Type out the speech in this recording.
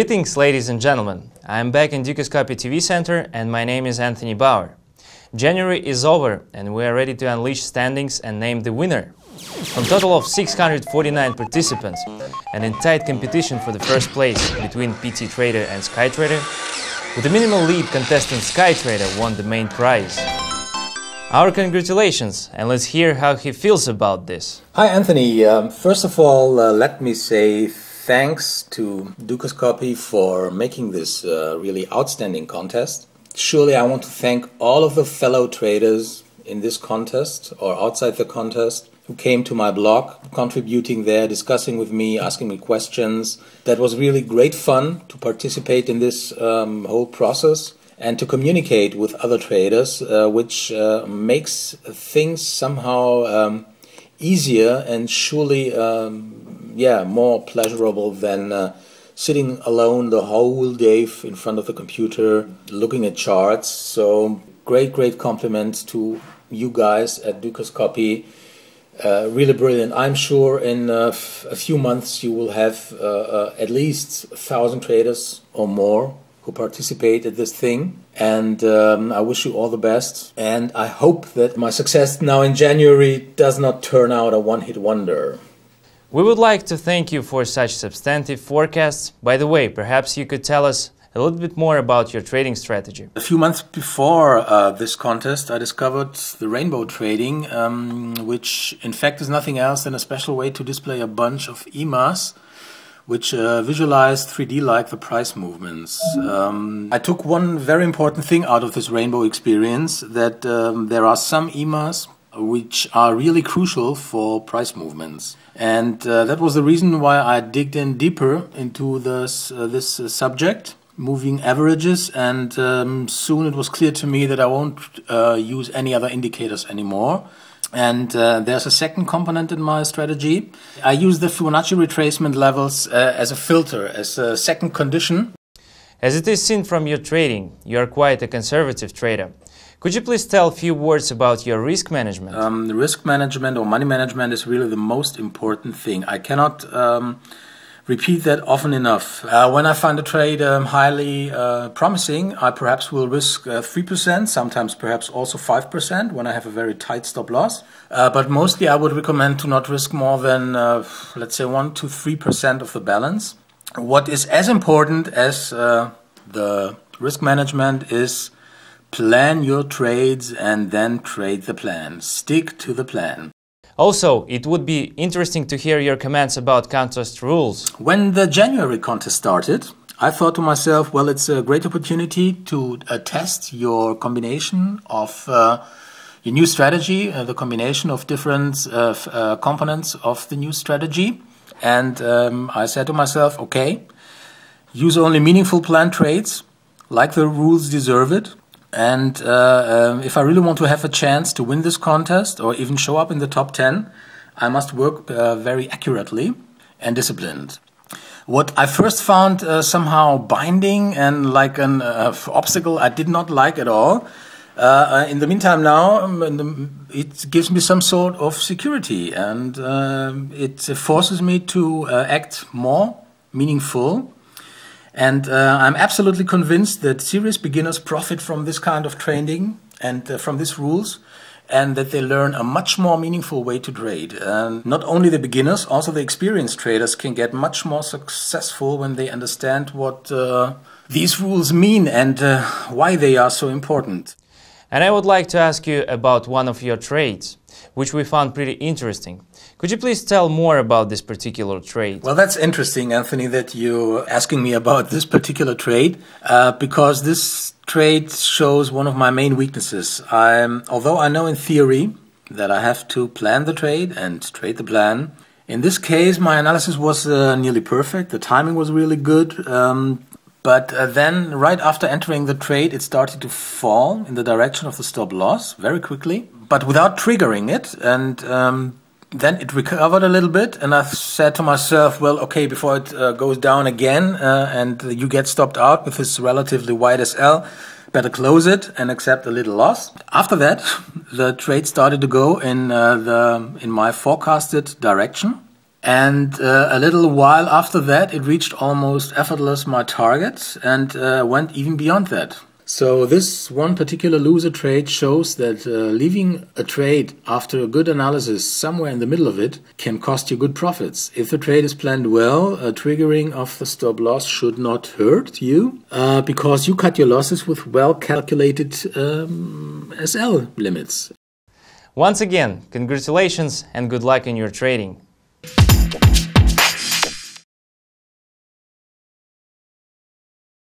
Greetings, ladies and gentlemen. I am back in Dukascopy TV Center and my name is Anthony Bauer. January is over and we are ready to unleash standings and name the winner. From a total of 649 participants and in tight competition for the first place between PT Trader and Sky Trader, with the minimal lead, contestant Sky Trader won the main prize. Our congratulations, and let's hear how he feels about this. Hi Anthony, first of all let me say thanks to Dukascopy for making this really outstanding contest. Surely I want to thank all of the fellow traders in this contest or outside the contest who came to my blog, contributing there, discussing with me, asking me questions. That was really great fun to participate in this whole process and to communicate with other traders, which makes things somehow easier and surely more pleasurable than sitting alone the whole day in front of the computer looking at charts. So great compliments to you guys at Dukascopy. Really brilliant. I'm sure in a few months you will have at least 1,000 traders or more who participate at this thing, and I wish you all the best, and I hope that my success now in January does not turn out a one-hit wonder. We would like to thank you for such substantive forecasts. By the way, perhaps you could tell us a little bit more about your trading strategy. A few months before this contest, I discovered the rainbow trading, which in fact is nothing else than a special way to display a bunch of EMAs which visualize 3D-like the price movements. I took one very important thing out of this rainbow experience, that there are some EMAs which are really crucial for price movements. And that was the reason why I digged in deeper into this subject, moving averages, and soon it was clear to me that I won't use any other indicators anymore. And there's a second component in my strategy. I use the Fibonacci retracement levels as a filter, as a second condition. As it is seen from your trading, you are quite a conservative trader. Could you please tell a few words about your risk management? Risk management or money management is really the most important thing. I cannot repeat that often enough. When I find a trade highly promising, I perhaps will risk 3%, sometimes perhaps also 5% when I have a very tight stop loss. But mostly I would recommend to not risk more than, let's say, 1 to 3% of the balance. What is as important as the risk management is plan your trades and then trade the plan. Stick to the plan. Also, it would be interesting to hear your comments about contest rules. When the January contest started, I thought to myself, well, it's a great opportunity to test your combination of your new strategy, the combination of different components of the new strategy. And I said to myself, okay, use only meaningful planned trades, like the rules deserve it. And if I really want to have a chance to win this contest or even show up in the top 10, I must work very accurately and disciplined. What I first found somehow binding and like an obstacle I did not like at all. In the meantime now, it gives me some sort of security, and it forces me to act more meaningful. And I'm absolutely convinced that serious beginners profit from this kind of training and from these rules, and that they learn a much more meaningful way to trade. And not only the beginners, also the experienced traders can get much more successful when they understand what these rules mean and why they are so important. And I would like to ask you about one of your trades, which we found pretty interesting. Could you please tell more about this particular trade? Well, that's interesting, Anthony, that you're asking me about this particular trade, because this trade shows one of my main weaknesses. Although I know in theory that I have to plan the trade and trade the plan, in this case my analysis was nearly perfect. The timing was really good. But then, right after entering the trade, it started to fall in the direction of the stop loss very quickly, but without triggering it. And then it recovered a little bit, and I said to myself, well, okay, before it goes down again and you get stopped out with this relatively wide SL, better close it and accept a little loss. After that, the trade started to go in my forecasted direction. And a little while after that, it reached almost effortless my target and went even beyond that. So this one particular loser trade shows that leaving a trade after a good analysis somewhere in the middle of it can cost you good profits. If the trade is planned well, a triggering of the stop loss should not hurt you because you cut your losses with well-calculated SL limits. Once again, congratulations and good luck in your trading.